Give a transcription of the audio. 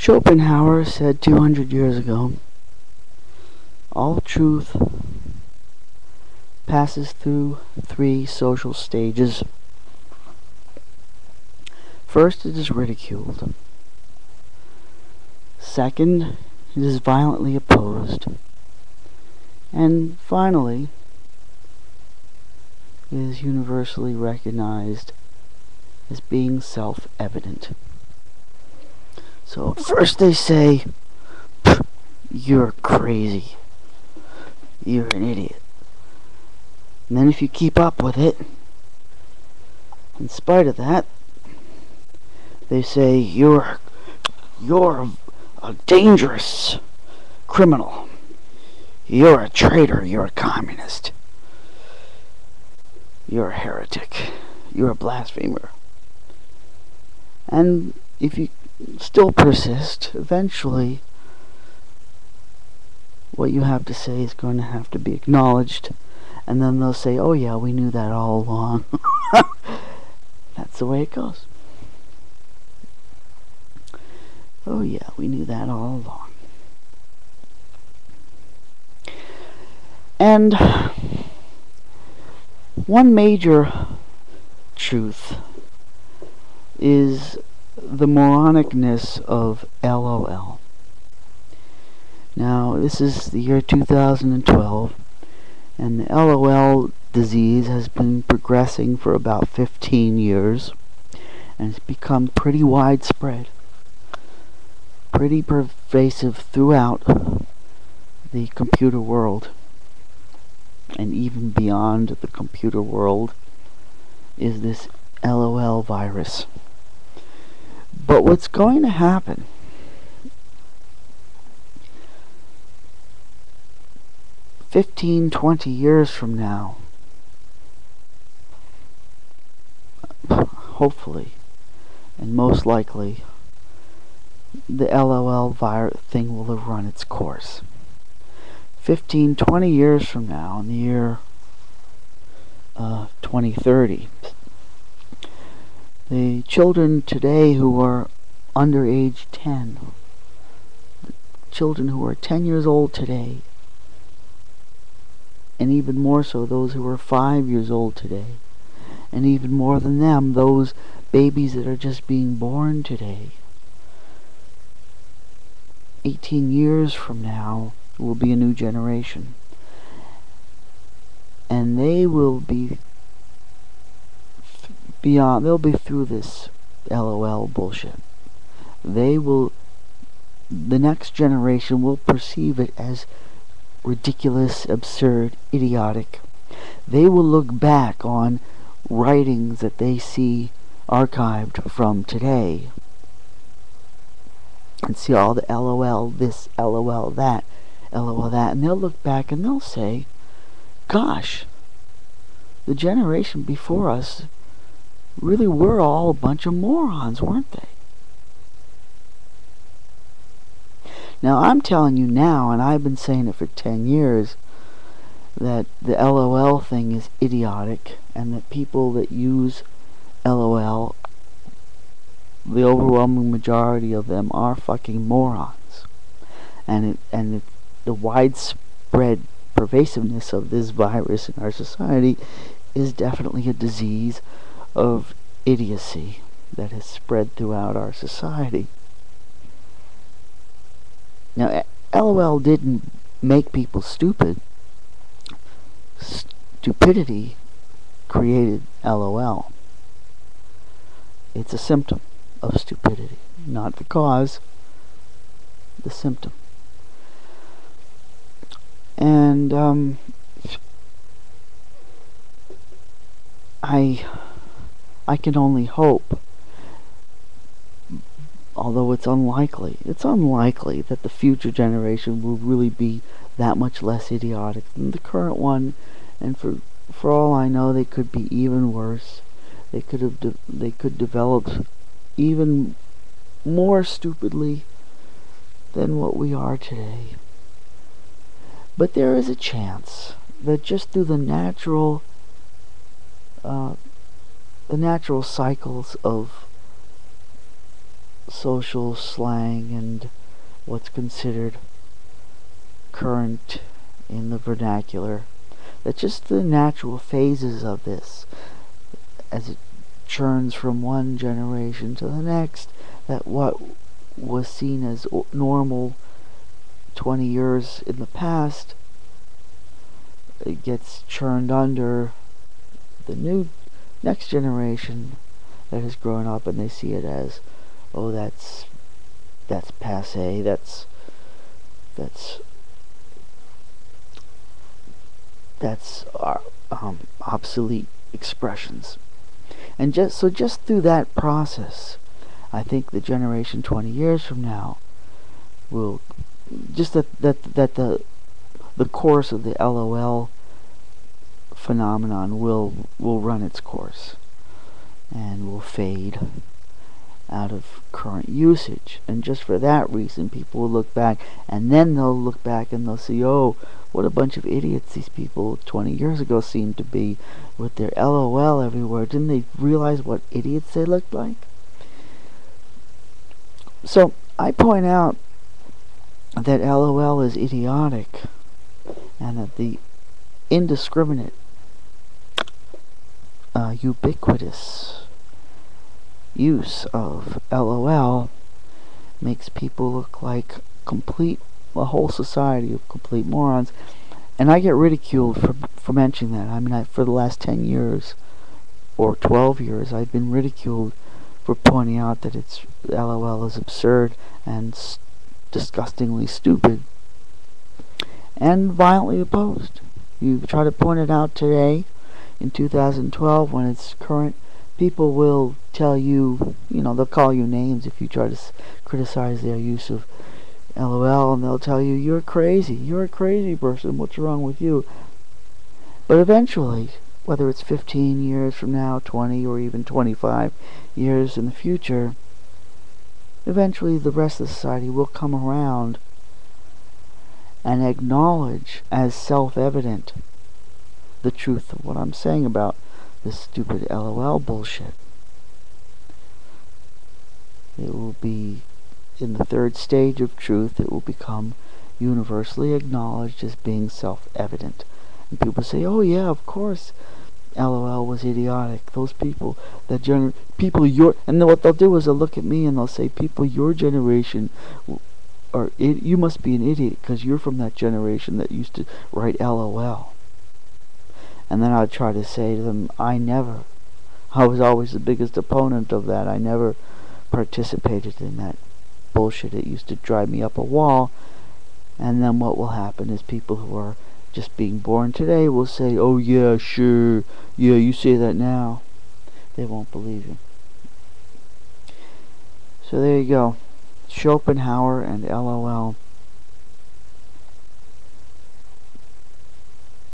Schopenhauer said 200 years ago, all truth passes through 3 social stages. First, it is ridiculed. Second, it is violently opposed. And finally, it is universally recognized as being self-evident. So first they say, you're crazy. You're an idiot. And then if you keep up with it, in spite of that, they say you're a dangerous criminal. You're a traitor. You're a communist. You're a heretic. You're a blasphemer. And if you still persist, eventually what you have to say is going to have to be acknowledged, and then they'll say, oh yeah, we knew that all along. That's the way it goes. Oh yeah, we knew that all along. And one major truth is the moronicness of LOL. Now, this is the year 2012, and the LOL disease has been progressing for about 15 years, and it's become pretty widespread, pretty pervasive throughout the computer world, and even beyond the computer world is this LOL virus. But what's going to happen (15, 20 years from now), hopefully, and most likely, the LOL virus thing will have run its course. 15, 20 years from now, in the year 2030, the children today who are under age 10, children who are 10 years old today, and even more so those who are 5 years old today, and even more than them, those babies that are just being born today, 18 years from now will be a new generation, and they will be they'll be through this LOL bullshit. The next generation will perceive it as ridiculous, absurd, idiotic. They will look back on writings that they see archived from today and see all the LOL this, LOL that, and they'll look back and they'll say, gosh, the generation before us really were all a bunch of morons, weren't they? Now, I'm telling you now, and I've been saying it for 10 years, that the LOL thing is idiotic, and that people that use LOL, the overwhelming majority of them are fucking morons. And the widespread pervasiveness of this virus in our society is definitely a disease of idiocy that has spread throughout our society. Now, LOL didn't make people stupid. Stupidity created LOL. It's a symptom of stupidity, not the cause, the symptom. And I can only hope, although it's unlikely that the future generation will really be that much less idiotic than the current one, and for all I know, they could be even worse. They could develop even more stupidly than what we are today. But there is a chance that just through the natural cycles of social slang and what's considered current in the vernacular. That's just the natural phases of this as it churns from one generation to the next, that what was seen as normal 20 years in the past, it gets churned under the new next generation that has grown up, and they see it as, oh, that's passé, that's obsolete expressions. And just through that process, I think the generation 20 years from now will just that the course of the LOL phenomenon will run its course and will fade out of current usage. And just for that reason, people will look back, and then they'll look back and they'll see, oh, what a bunch of idiots these people 20 years ago seemed to be with their LOL everywhere. Didn't they realize what idiots they looked like? So I point out that LOL is idiotic, and that the indiscriminate, ubiquitous use of LOL makes people look like a whole society of complete morons. And I get ridiculed for mentioning that. I mean, for the last 10 years or 12 years, I've been ridiculed for pointing out that LOL is absurd and disgustingly stupid and violently opposed. You try to point it out today in 2012 when it's current, people will tell you, they'll call you names if you try to criticize their use of LOL, and they'll tell you, you're a crazy person, what's wrong with you? But eventually, whether it's 15 years from now, 20, or even 25 years in the future, eventually the rest of society will come around and acknowledge as self-evident the truth of what I'm saying about this stupid LOL bullshit. It will be in the third stage of truth. It will become universally acknowledged as being self-evident. And people say, oh yeah, of course LOL was idiotic. Those people, and then what they'll do is they'll look at me and they'll say, people your generation you must be an idiot because you're from that generation that used to write LOL. And then I'd try to say to them, I was always the biggest opponent of that. I never participated in that bullshit. It used to drive me up a wall. And then what will happen is people who are just being born today will say, oh yeah, sure, yeah, you say that now. They won't believe you. So there you go. Schopenhauer and LOL.